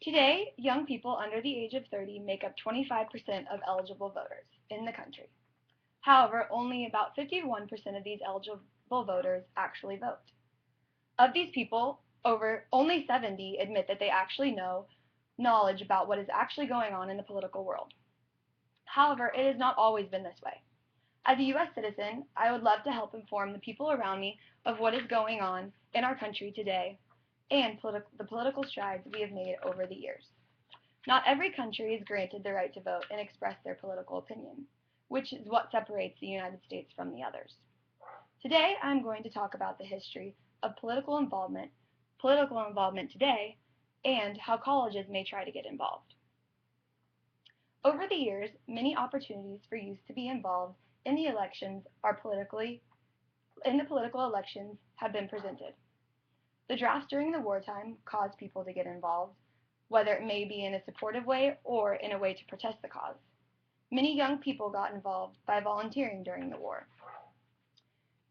Today, young people under the age of 30 make up 25% of eligible voters in the country. However, only about 51% of these eligible voters actually vote. Of these people, over only 70 admit that they actually know knowledge about what is actually going on in the political world. However, it has not always been this way. As a U.S. citizen, I would love to help inform the people around me of what is going on in our country today and the political strides we have made over the years. Not every country is granted the right to vote and express their political opinion, which is what separates the United States from the others. Today, I'm going to talk about the history of political involvement today, and how colleges may try to get involved. Over the years, many opportunities for youth to be involved in the elections are in the political elections have been presented. The drafts during the wartime caused people to get involved, whether it may be in a supportive way or in a way to protest the cause. Many young people got involved by volunteering during the war.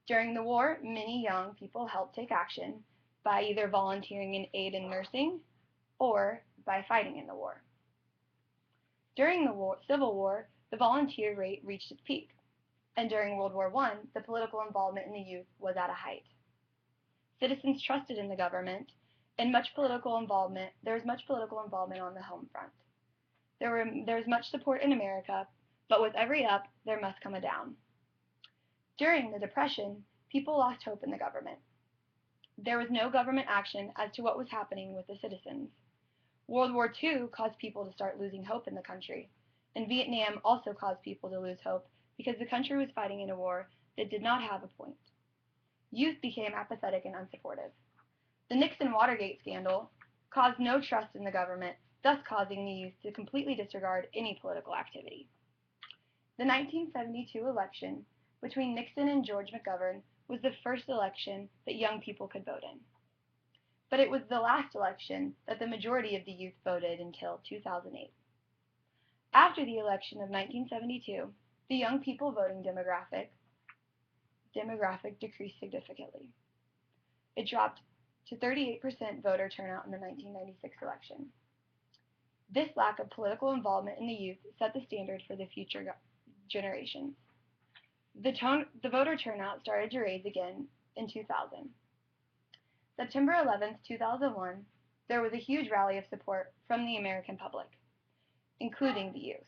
During the war, many young people helped take action by either volunteering in aid in nursing or by fighting in the war. During the Civil War, the volunteer rate reached its peak, and during World War I, the political involvement in the youth was at a height. Citizens trusted in the government, and there was much political involvement on the home front. There was much support in America, but with every up, there must come a down. During the Depression, people lost hope in the government. There was no government action as to what was happening with the citizens. World War II caused people to start losing hope in the country, and Vietnam also caused people to lose hope because the country was fighting in a war that did not have a point. Youth became apathetic and unsupportive. The Nixon-Watergate scandal caused no trust in the government, thus causing the youth to completely disregard any political activity. The 1972 election between Nixon and George McGovern was the first election that young people could vote in. But it was the last election that the majority of the youth voted until 2008. After the election of 1972, the young people voting demographic decreased significantly. It dropped to 38% voter turnout in the 1996 election. This lack of political involvement in the youth set the standard for the future generations. The voter turnout started to rise again in 2000. September 11, 2001, there was a huge rally of support from the American public, including the youth.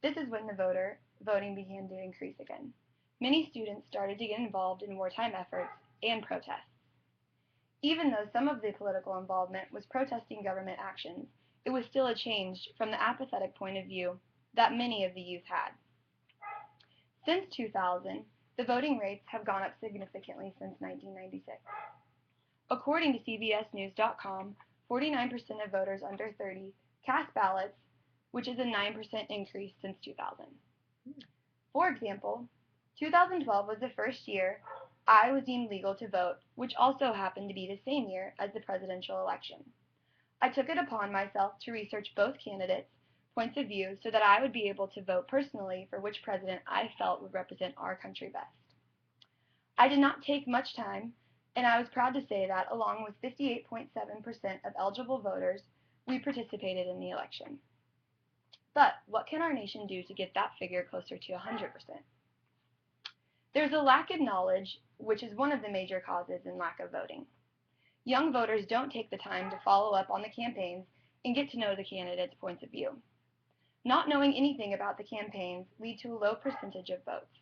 This is when the voting began to increase again. Many students started to get involved in wartime efforts and protests. Even though some of the political involvement was protesting government actions, it was still a change from the apathetic point of view that many of the youth had. Since 2000, the voting rates have gone up significantly since 1996. According to CBSNews.com, 49% of voters under 30 cast ballots, which is a 9% increase since 2000. For example, 2012 was the first year I was deemed legal to vote, which also happened to be the same year as the presidential election. I took it upon myself to research both candidates' points of view so that I would be able to vote personally for which president I felt would represent our country best. I did not take much time, and I was proud to say that, along with 58.7% of eligible voters, we participated in the election. But what can our nation do to get that figure closer to 100%? There's a lack of knowledge, which is one of the major causes in lack of voting. Young voters don't take the time to follow up on the campaigns and get to know the candidates' points of view. Not knowing anything about the campaigns lead to a low percentage of votes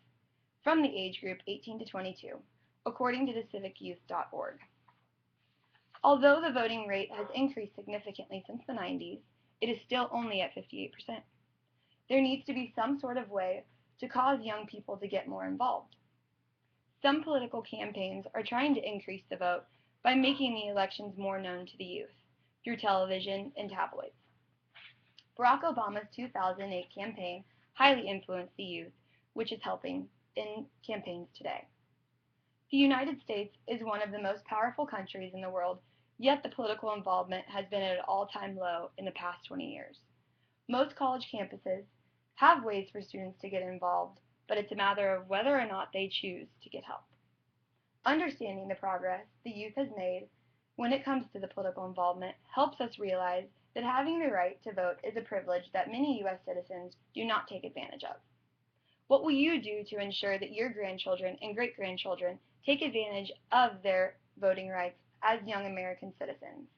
from the age group 18 to 22, according to thecivicyouth.org. Although the voting rate has increased significantly since the 90s, it is still only at 58%. There needs to be some sort of way to cause young people to get more involved. Some political campaigns are trying to increase the vote by making the elections more known to the youth through television and tabloids. Barack Obama's 2008 campaign highly influenced the youth, which is helping in campaigns today. The United States is one of the most powerful countries in the world, yet the political involvement has been at an all-time low in the past 20 years. Most college campuses have ways for students to get involved, but it's a matter of whether or not they choose to get help. Understanding the progress the youth has made when it comes to the political involvement helps us realize that having the right to vote is a privilege that many U.S. citizens do not take advantage of. What will you do to ensure that your grandchildren and great-grandchildren take advantage of their voting rights as young American citizens?